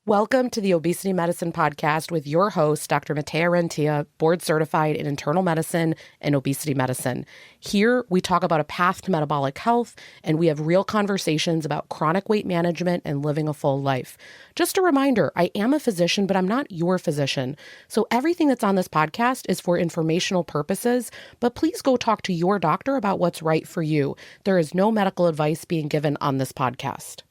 Welcome to the Obesity Medicine Podcast with your host, Dr. Matea Rentia, board certified in internal medicine and obesity medicine. Here, we talk about a path to metabolic health, and we have real conversations about chronic weight management and living a full life. Just a reminder, I am a physician, but I'm not your physician. So everything that's on this podcast is for informational purposes, but please go talk to your doctor about what's right for you. There is no medical advice being given on this podcast.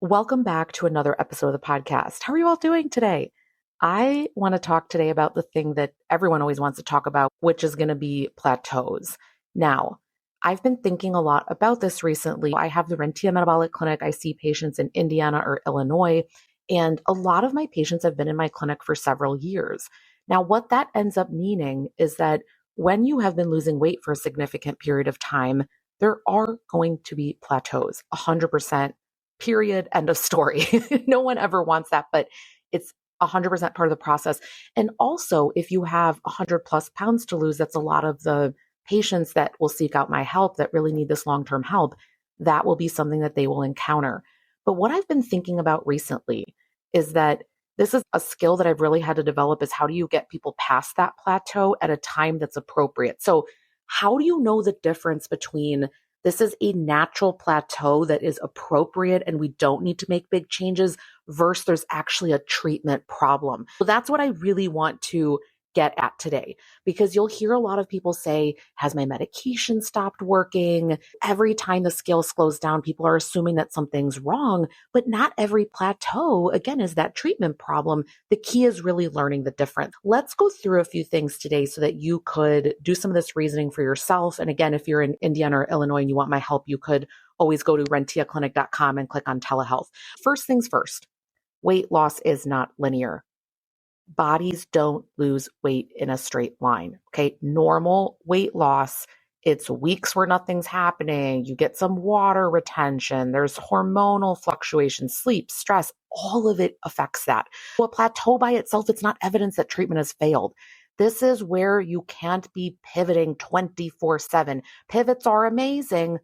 Welcome back to another episode of the podcast. How are you all doing today? I want to talk today about the thing that everyone always wants to talk about, which is going to be plateaus. Now, I've been thinking a lot about this recently. I have the Rentia Metabolic Clinic. I see patients in Indiana or Illinois, and a lot of my patients have been in my clinic for several years. Now, what that ends up meaning is that when you have been losing weight for a significant period of time, there are going to be plateaus, 100%. Period. End of story. No one ever wants that, but it's 100% part of the process. And also, if you have 100 plus pounds to lose, that's a lot of the patients that will seek out my help that really need this long-term help. That will be something that they will encounter. But what I've been thinking about recently is that this is a skill that I've really had to develop is how do you get people past that plateau at a time that's appropriate? So how do you know the difference between this is a natural plateau that is appropriate and we don't need to make big changes versus there's actually a treatment problem? So that's what I really want to get at today, because you'll hear a lot of people say, has my medication stopped working? Every time the scale slows down, people are assuming that something's wrong, but not every plateau, again, is that treatment problem. The key is really learning the difference. Let's go through a few things today so that you could do some of this reasoning for yourself. And again, if you're in Indiana or Illinois and you want my help, you could always go to rentiaclinic.com and click on telehealth. First things first, weight loss is not linear. Bodies don't lose weight in a straight line. Okay. Normal weight loss, it's weeks where nothing's happening. You get some water retention. There's hormonal fluctuations, sleep, stress, all of it affects that. So a plateau by itself, it's not evidence that treatment has failed. This is where you can't be pivoting 24/7. Pivots are amazing.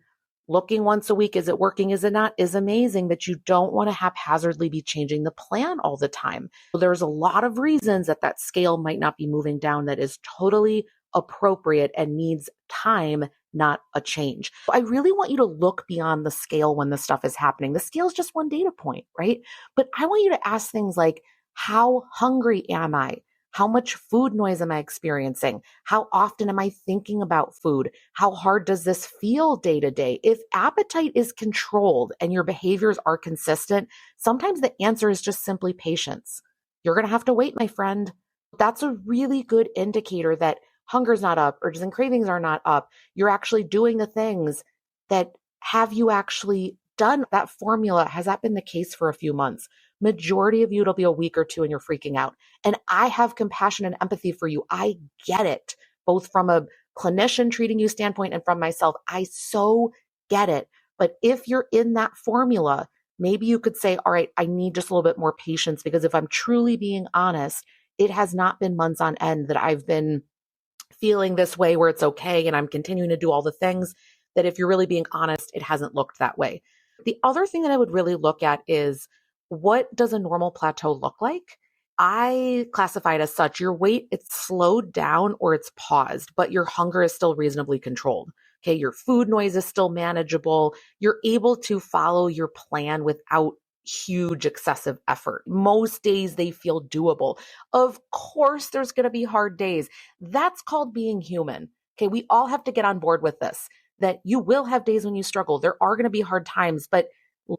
Looking once a week, is it working, is it not, is amazing, but you don't want to haphazardly be changing the plan all the time. So there's a lot of reasons that that scale might not be moving down that is totally appropriate and needs time, not a change. So I really want you to look beyond the scale when this stuff is happening. The scale is just one data point, right? But I want you to ask things like, how hungry am I? How much food noise am I experiencing? How often am I thinking about food? How hard does this feel day to day? If appetite is controlled and your behaviors are consistent, sometimes the answer is just simply patience. You're going to have to wait, my friend. That's a really good indicator that hunger's not up, urges and cravings are not up. You're actually doing the things that have you actually done that formula. Has that been the case for a few months? Majority of you, it'll be a week or two and you're freaking out. And I have compassion and empathy for you. I get it, both from a clinician treating you standpoint and from myself. I so get it. But if you're in that formula, maybe you could say, all right, I need just a little bit more patience, because if I'm truly being honest, it has not been months on end that I've been feeling this way where it's okay and I'm continuing to do all the things that, if you're really being honest, it hasn't looked that way. The other thing that I would really look at is, what does a normal plateau look like? I classify it as such. Your weight, it's slowed down or it's paused, but your hunger is still reasonably controlled. Okay. Your food noise is still manageable. You're able to follow your plan without huge excessive effort. Most days they feel doable. Of course, there's going to be hard days. That's called being human. Okay. We all have to get on board with this, that you will have days when you struggle. There are going to be hard times, but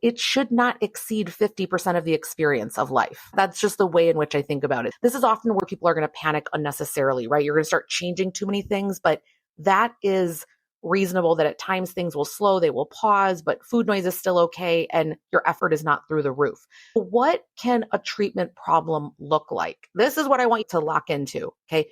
it should not exceed 50% of the experience of life. That's just the way in which I think about it. This is often where people are going to panic unnecessarily, right? You're going to start changing too many things, but that is reasonable, that at times things will slow, they will pause, but food noise is still okay and your effort is not through the roof. What can a treatment problem look like? This is what I want you to lock into, okay?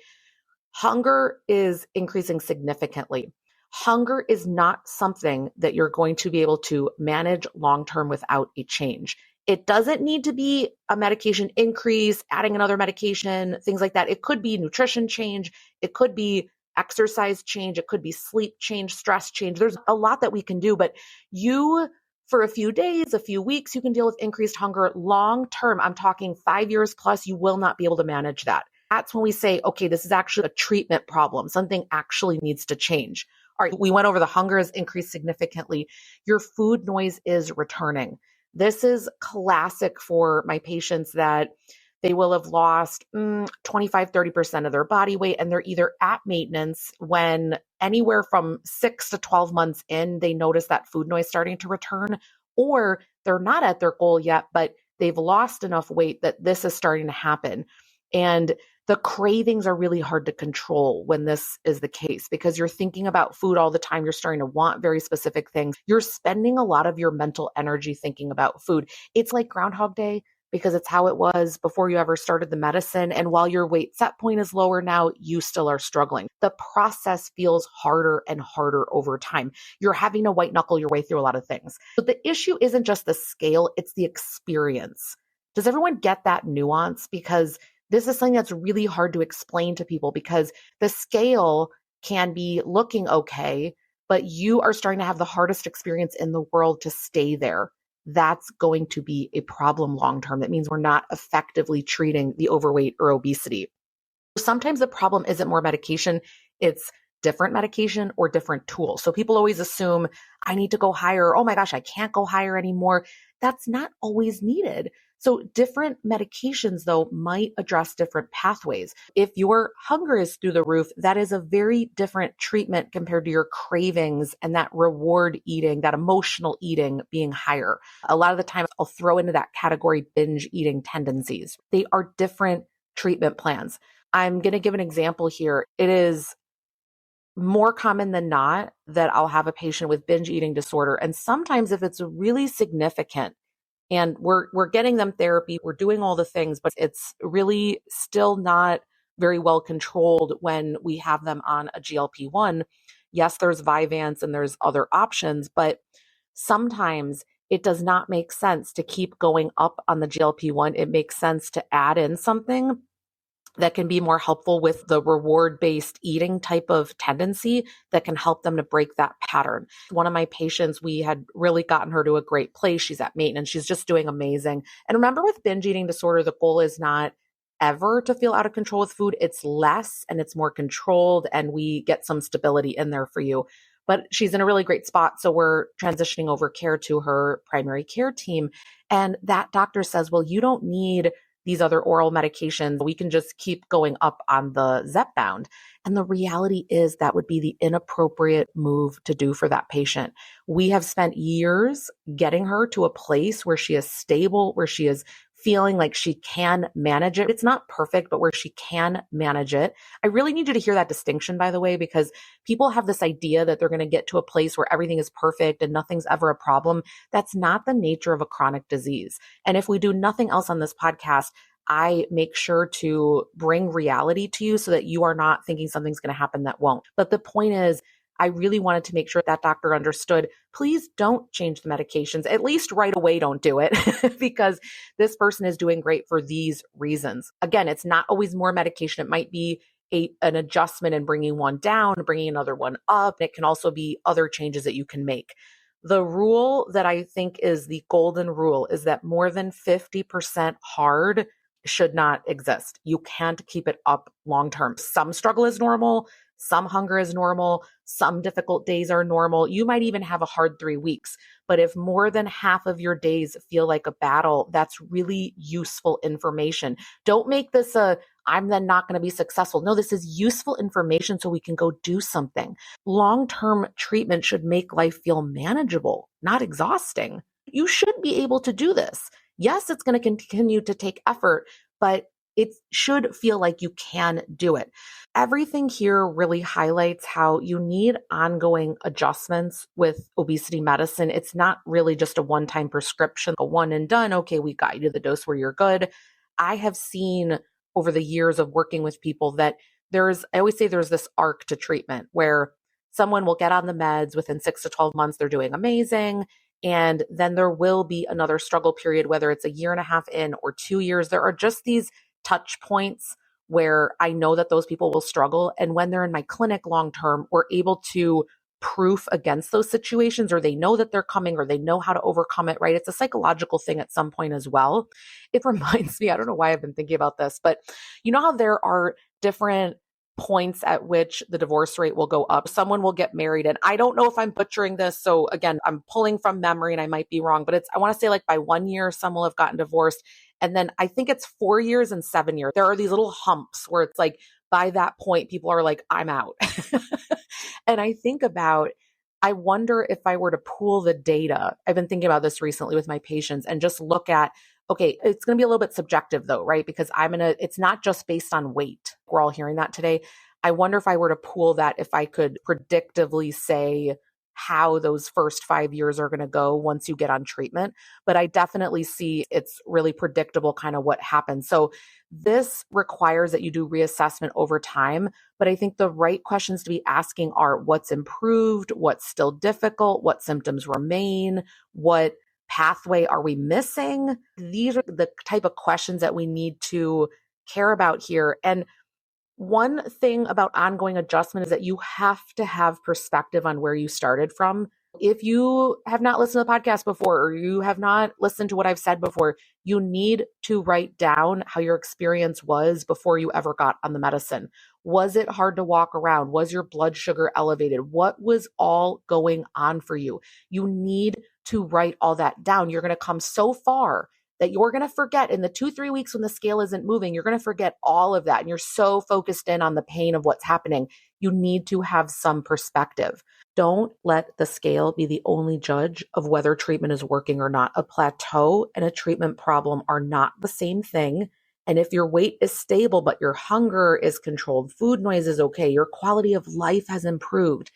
Hunger is increasing significantly. Hunger is not something that you're going to be able to manage long-term without a change. It doesn't need to be a medication increase, adding another medication, things like that. It could be nutrition change. It could be exercise change. It could be sleep change, stress change. There's a lot that we can do, but you For a few days, a few weeks, you can deal with increased hunger. Long term, I'm talking 5 years plus, you will not be able to manage that. That's when we say, okay, this is actually a treatment problem. Something actually needs to change. All right, we went over the hunger has increased significantly. Your food noise is returning. This is classic for my patients that they will have lost 25, 30% of their body weight, and they're either at maintenance when anywhere from 6 to 12 months in, they notice that food noise starting to return, or they're not at their goal yet, but they've lost enough weight that this is starting to happen. And the cravings are really hard to control when this is the case because you're thinking about food all the time. You're starting to want very specific things. You're spending a lot of your mental energy thinking about food. It's like Groundhog Day because it's how it was before you ever started the medicine. And while your weight set point is lower now, you still are struggling. The process feels harder and harder over time. You're having to white knuckle your way through a lot of things. But the issue isn't just the scale, it's the experience. Does everyone get that nuance? Because this is something that's really hard to explain to people because the scale can be looking okay, but you are starting to have the hardest experience in the world to stay there. That's going to be a problem long term. That means we're not effectively treating the overweight or obesity. Sometimes the problem isn't more medication, it's different medication or different tools. So people always assume I need to go higher. Oh my gosh, I can't go higher anymore. That's not always needed. So different medications, though, might address different pathways. If your hunger is through the roof, that is a very different treatment compared to your cravings and that reward eating, that emotional eating being higher. A lot of the time, I'll throw into that category binge eating tendencies. They are different treatment plans. I'm going to give an example here. It is more common than not that I'll have a patient with binge eating disorder. And sometimes if it's really significant, and we're getting them therapy, we're doing all the things, but it's really still not very well controlled when we have them on a GLP-1. Yes, there's Vyvanse and there's other options, but sometimes it does not make sense to keep going up on the GLP-1. It makes sense to add in something that can be more helpful with the reward-based eating type of tendency that can help them to break that pattern. One of my patients, we had really gotten her to a great place. She's at maintenance. She's just doing amazing. And remember, with binge eating disorder, the goal is not ever to feel out of control with food. It's less and it's more controlled, and we get some stability in there for you. But she's in a really great spot. So we're transitioning over care to her primary care team. And that doctor says, well, you don't need these other oral medications. We can just keep going up on the Zepbound. And the reality is that would be the inappropriate move to do for that patient. We have spent years getting her to a place where she is stable, where she is feeling like she can manage it. It's not perfect, but where she can manage it. I really need you to hear that distinction, by the way, because people have this idea that they're going to get to a place where everything is perfect and nothing's ever a problem. That's not the nature of a chronic disease. And if we do nothing else on this podcast, I make sure to bring reality to you so that you are not thinking something's going to happen that won't. But the point is, I really wanted to make sure that doctor understood, please don't change the medications. At least right away, don't do it because this person is doing great for these reasons. Again, it's not always more medication. It might be an adjustment in bringing one down, bringing another one up. It can also be other changes that you can make. The rule that I think is the golden rule is that more than 50% hard should not exist. You can't keep it up long term. Some struggle is normal. Some hunger is normal. Some difficult days are normal. You might even have a hard 3 weeks. But if more than half of your days feel like a battle, that's really useful information. Don't make this I'm then not going to be successful. No, this is useful information so we can go do something. Long-term treatment should make life feel manageable, not exhausting. You should be able to do this. Yes, it's going to continue to take effort, but it should feel like you can do it. Everything here really highlights how you need ongoing adjustments with obesity medicine. It's not really just a one-time prescription, a one and done. Okay, we got you to the dose where you're good. I have seen over the years of working with people that I always say there's this arc to treatment where someone will get on the meds within 6 to 12 months, they're doing amazing. And then there will be another struggle period, whether it's a year and a half in or 2 years. There are just these touch points where I know that those people will struggle. And when they're in my clinic long term, we're able to proof against those situations, or they know that they're coming, or they know how to overcome it, right? It's a psychological thing at some point as well. It reminds me, I don't know why I've been thinking about this, but you know how there are different points at which the divorce rate will go up. Someone will get married, and I don't know if I'm butchering this. So again, I'm pulling from memory and I might be wrong, but I want to say like by 1 year, some will have gotten divorced. And then I think it's 4 years and 7 years. There are these little humps where it's like, by that point, people are like, I'm out. And I think about, I wonder if I were to pool the data. I've been thinking about this recently with my patients and just look at, okay, it's going to be a little bit subjective though, right? Because it's not just based on weight. We're all hearing that today. I wonder if I were to pool that, if I could predictively say how those first 5 years are going to go once you get on treatment. But I definitely see it's really predictable kind of what happens. So this requires that you do reassessment over time. But I think the right questions to be asking are what's improved, what's still difficult, what symptoms remain, what pathway are we missing? These are the type of questions that we need to care about here. And one thing about ongoing adjustment is that you have to have perspective on where you started from. If you have not listened to the podcast before, or you have not listened to what I've said before, you need to write down how your experience was before you ever got on the medicine. Was it hard to walk around? Was your blood sugar elevated? What was all going on for you? You need to write all that down. You're going to come so far that you're going to forget in the 2-3 weeks when the scale isn't moving, you're going to forget all of that. And you're so focused in on the pain of what's happening. You need to have some perspective. Don't let the scale be the only judge of whether treatment is working or not. A plateau and a treatment problem are not the same thing. And if your weight is stable, but your hunger is controlled, food noise is okay, your quality of life has improved,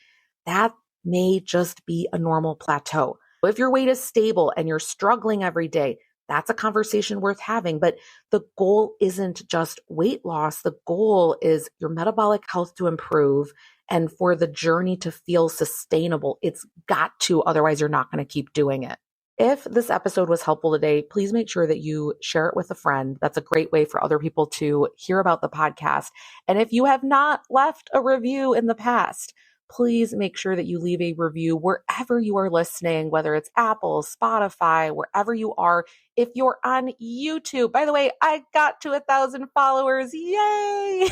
that may just be a normal plateau. If your weight is stable and you're struggling every day, that's a conversation worth having. But the goal isn't just weight loss. The goal is your metabolic health to improve and for the journey to feel sustainable. It's got to, otherwise you're not going to keep doing it. If this episode was helpful today, please make sure that you share it with a friend. That's a great way for other people to hear about the podcast. And if you have not left a review in the past, please make sure that you leave a review wherever you are listening, whether it's Apple, Spotify, wherever you are. If you're on YouTube, by the way, I got to 1,000 followers. Yay!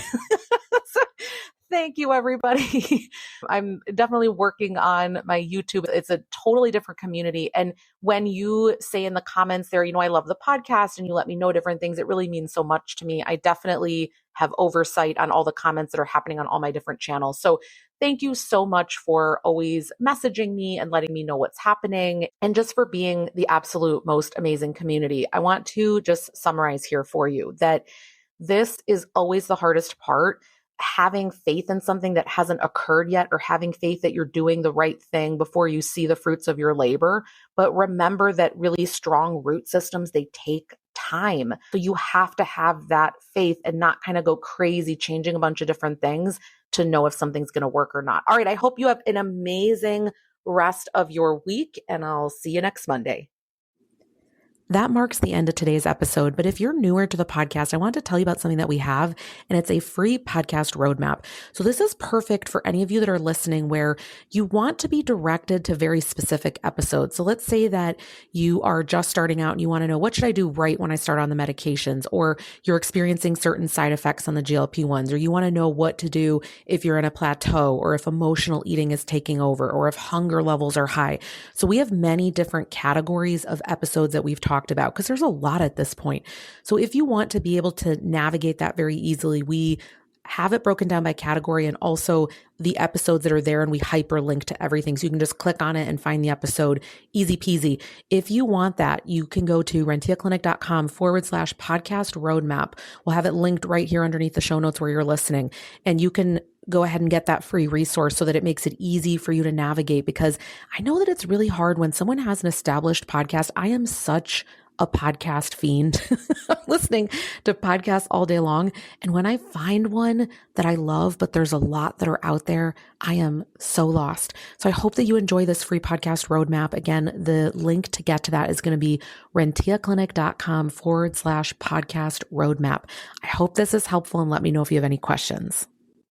So, thank you, everybody. I'm definitely working on my YouTube. It's a totally different community. And when you say in the comments there, I love the podcast, and you let me know different things, it really means so much to me. I definitely have oversight on all the comments that are happening on all my different channels. So thank you so much for always messaging me and letting me know what's happening, and just for being the absolute most amazing community. I want to just summarize here for you that this is always the hardest part. Having faith in something that hasn't occurred yet, or having faith that you're doing the right thing before you see the fruits of your labor. But remember that really strong root systems, they take time. So you have to have that faith and not kind of go crazy changing a bunch of different things to know if something's going to work or not. All right. I hope you have an amazing rest of your week, and I'll see you next Monday. That marks the end of today's episode. But if you're newer to the podcast, I want to tell you about something that we have, and it's a free podcast roadmap. So this is perfect for any of you that are listening where you want to be directed to very specific episodes. So let's say that you are just starting out and you want to know, what should I do right when I start on the medications? Or you're experiencing certain side effects on the GLP-1s, or you want to know what to do if you're in a plateau, or if emotional eating is taking over, or if hunger levels are high. So we have many different categories of episodes that we've talked about, because there's a lot at this point. So if you want to be able to navigate that very easily, we have it broken down by category, and also the episodes that are there, and we hyperlink to everything. So you can just click on it and find the episode, easy peasy. If you want that, you can go to rentiaclinic.com/podcast roadmap. We'll have it linked right here underneath the show notes where you're listening. And you can go ahead and get that free resource so that it makes it easy for you to navigate, because I know that it's really hard when someone has an established podcast. I am such a podcast fiend. I'm listening to podcasts all day long. And when I find one that I love, but there's a lot that are out there, I am so lost. So I hope that you enjoy this free podcast roadmap. Again, the link to get to that is going to be rentiaclinic.com/podcast roadmap. I hope this is helpful, and let me know if you have any questions.